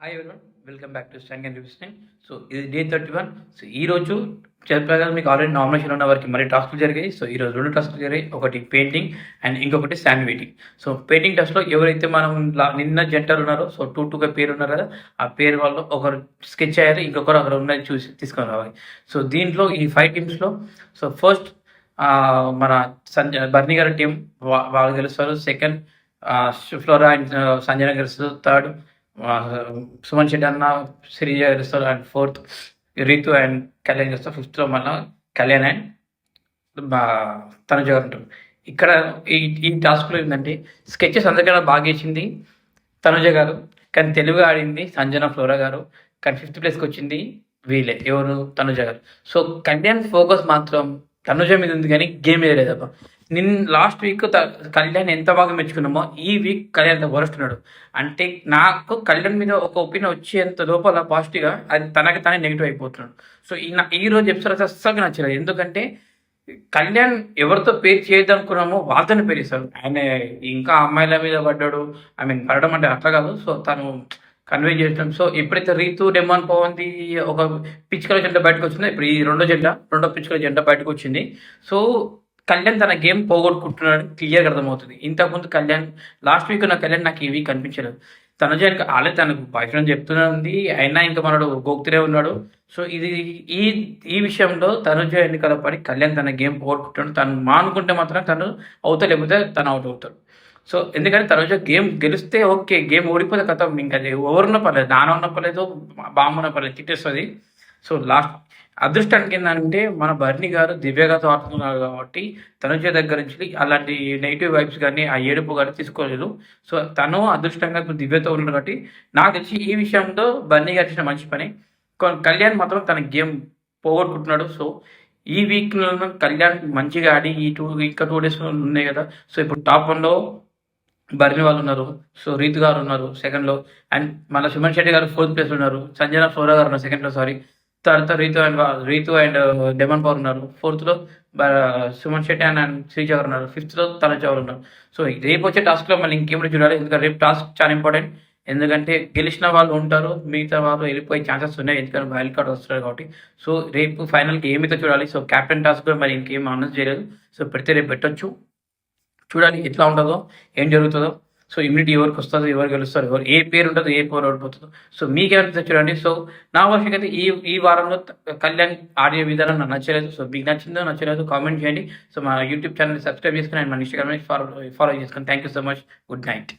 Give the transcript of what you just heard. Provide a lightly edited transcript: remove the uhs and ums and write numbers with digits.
Hi everyone, welcome back to stand and revision. So ఇది day 31. So ఈరోజు చెప్పగా మీకు ఆల్రెడీ నామినేషన్ ఉన్న వారికి మరి టాస్క్లు జరిగాయి. సో ఈరోజు 2 టాస్క్లు జరిగాయి. ఒకటి పెయింటింగ్ అండ్ ఇంకొకటి శాండ్ వెయిటింగ్. సో పెయింటింగ్ టాస్క్లో ఎవరైతే మనం నిన్న జంటలు ఉన్నారో, సో 2-2గా పేరు ఉన్నారు కదా, ఆ పేరు వాళ్ళు ఒకరు స్కెచ్ అయ్యారు, ఇంకొకరు అక్కడ ఉన్నది చూసి తీసుకొని రావాలి. సో దీంట్లో ఈ 5 టీమ్స్లో సో ఫస్ట్ మన బర్నీ గారి టీం వాళ్ళు గెలుస్తారు. సెకండ్ ఫ్లోరా అండ్ సంజన గెలుస్తారు. థర్డ్ సుమన్ శెట్టి అన్న, శ్రీజ గెలుస్తారు. And fourth Ritu and Kalyan గెలుస్తారు. ఫిఫ్త్లో మళ్ళీ కళ్యాణ్ అండ్ తనుజ గారు ఉంటారు. ఇక్కడ ఈ టాస్క్లో ఏంటంటే స్కెచెస్ అందరికన్నా బాగా వేసింది తనుజ గారు, కానీ తెలుగు ఆడింది సంజన ఫ్లోరా గారు. కానీ 5th ప్లేస్కి వచ్చింది వీళ్ళే, ఎవరు తనుజ గారు. సో కళ్యాణ్ ఫోకస్ మాత్రం తనుజ మీద ఉంది, కానీ గేమ్ మీద లేదబ్బా. లాస్ట్ వీక్ కళ్యాణ్ ఎంత బాగా మెచ్చుకున్నామో, ఈ వీక్ కళ్యాణ్ వరుస్తున్నాడు. అంటే నాకు కళ్యాణ్ మీద ఒక ఒపీనియన్ వచ్చేంత లోపల పాజిటివ్గా అది తనకి తానే నెగిటివ్ అయిపోతున్నాడు. సో ఈ రోజు ఎపిసోడ్ అస్సలు నచ్చలేదు. ఎందుకంటే కళ్యాణ్ ఎవరితో పేరు చేయొద్దనుకున్నామో వాళ్ళతోనే పేరు ఇస్తాడు. ఆయన ఇంకా అమ్మాయిల మీద పడ్డాడు. పడడం అంటే అట్లా కాదు. సో తను కన్వే చేస్తాం. సో ఎప్పుడైతే రీతు డెమాన్ పవంతి ఒక పిచ్చుకల జంట బయటకు వచ్చిందో, ఇప్పుడు ఈ రెండో పిచ్చుకల జంట బయటకు వచ్చింది. సో కళ్యాణ్ తన గేమ్ పోగొట్టుకుంటున్నాడు క్లియర్గా అర్థమవుతుంది. ఇంతకుముందు కళ్యాణ్ లాస్ట్ వీక్ ఉన్న కళ్యాణ్ నాకు ఈ వీక్ కనిపించలేదు. తనుజానికి ఆల్రెడీ తనకు బాయ్ ఫ్రెండ్ చెప్తూనే ఉంది, అయినా ఇంకా మనడు గోక్తూనే ఉన్నాడు. సో ఇది ఈ విషయంలో తనుజ ఎన్నికల పడి కళ్యాణ్ తన గేమ్ పోగొట్టుకుంటాడు. తను మానుకుంటే మాత్రం తను అవుతా, లేకపోతే తను అవుట్ అవుతాడు. సో ఎందుకంటే తనుజ గేమ్ గెలిస్తే ఓకే, గేమ్ ఓడిపోతే కథ ఇంకా ఎవరున్నా పర్లేదు, నాన్న ఉన్న పర్లేదు, బామ్మ ఉన్న పర్లేదు, తిట్టేస్తుంది. సో లాస్ట్ అదృష్టానికి ఏంటంటే మన బర్నీ గారు దివ్యగాతో ఆడుతున్నారు కాబట్టి తనుజ దగ్గర నుంచి అలాంటి నెగిటివ్ వైబ్స్ కానీ ఆ ఏడుపు కానీ తీసుకోలేదు. సో తను అదృష్టంగా ఇప్పుడు దివ్యతో ఉన్నాడు కాబట్టి నాకు తెలిసి ఈ విషయంలో బర్నీ గారు చేసిన మంచి పని. కళ్యాణ్ మాత్రం తన గేమ్ పోగొట్టుకుంటున్నాడు. సో ఈ వీక్లో కళ్యాణ్ మంచిగా ఆడి ఇంకా 2 days ఉన్నాయి కదా. సో ఇప్పుడు టాప్ 1లో బర్నీ వాళ్ళు ఉన్నారు. సో రీతు గారు ఉన్నారు సెకండ్లో. అండ్ మళ్ళీ సుమన్ శెట్టి గారు 4th ప్లేస్లో ఉన్నారు. సంజన ఫ్లోరా గారు ఉన్నారు సెకండ్లో. తర్వాత రీతు అండ్ డెమన్ పవర్ ఉన్నారు. 4th సుమన్ శెట్టి అండ్ శ్రీజ గారు ఉన్నారు. 5th తనుజ గారు ఉన్నారు. సో రేపు వచ్చే టాస్క్లో మళ్ళీ ఇంకేమైనా చూడాలి. ఎందుకంటే రేపు టాస్క్ చాలా ఇంపార్టెంట్. ఎందుకంటే గెలిచిన వాళ్ళు ఉంటారు, మిగతా వాళ్ళు వెళ్ళిపోయే ఛాన్సెస్ ఉన్నాయి. ఎందుకంటే వైల్డ్ కార్డ్ వస్తున్నారు కాబట్టి. సో రేపు ఫైనల్కి ఏమైతే చూడాలి. సో క్యాప్టెన్ టాస్క్ కూడా మరి ఇంకేం అనౌన్స్ చేయలేదు. సో పెడితే రేపు పెట్టొచ్చు, చూడాలి ఎట్లా ఉంటుందో, ఏం జరుగుతుందో. సో ఇమ్యూనిటీ ఎవరికి వస్తుందో, ఎవరు గెలుస్తారు, ఎవరు ఏ పేరు ఉంటుందో, ఏ పేరు ఓడిపోతుందో. సో మీకేమనిపిస్తుంది చూడండి. సో నా వర్షం అయితే ఈ వారంలో కళ్యాణ్ ఆడే విధానం నాకు నచ్చలేదు. సో మీకు నచ్చిందో నచ్చలేదు కామెంట్ చేయండి. సో మా యూట్యూబ్ ఛానల్ సబ్స్క్రైబ్ చేసుకుని అండ్ మన ఇన్స్టాగ్రామ్ ఫాలో చేసుకుని. Thank you so much. Good night.